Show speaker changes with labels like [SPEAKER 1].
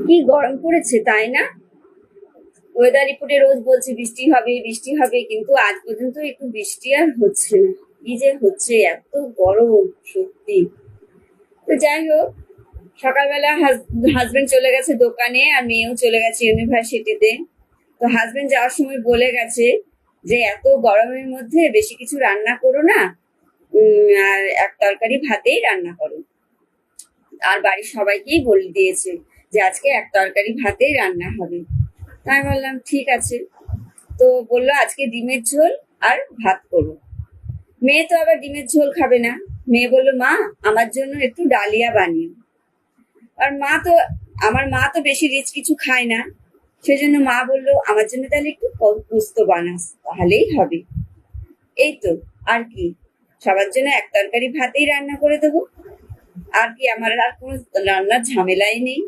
[SPEAKER 1] কি গরম পড়েছে তাই না? ওয়েদার রিপোর্টে রোজ বলছে বৃষ্টি হবে বৃষ্টি হবে, কিন্তু আজ পর্যন্ত একটু বৃষ্টি আর হচ্ছে না। কি যে হচ্ছে, এত গরম, সত্যি। তো যাই হোক, সকালবেলা হাজবেন্ড চলে গেছে দোকানে, আর মেয়েও চলে গেছে ইউনিভার্সিটিতে। তো হাজবেন্ড যাওয়ার সময় বলে গেছে যে এত গরমের মধ্যে বেশি কিছু রান্না করো না, আর এক তরকারি ভাতেই রান্না করো। আর বাড়ির সবাইকেই বলে দিয়েছে যে আজকে এক তরকারি ভাতেই রান্না হবে। আমি বললাম ঠিক আছে। তো বললো আজকে ডিমের ঝোল আর ভাত করো। মেয়ে তো আবার ডিমের ঝোল খাবে না। মেয়ে বললো মা, আমার জন্য একটু ডালিয়া বানিও। আর আমার মা তো বেশি রিচ কিছু খায় না। সেজন্য মা বললো আমার জন্য তাহলে একটু পোস্ত বানাস, তাহলেই হবে। এই তো, আর কি, সবার জন্য এক তরকারি ভাতেই রান্না করে দেবো। আর কি, আমার আর কোনো রান্নার ঝামেলাই নেই।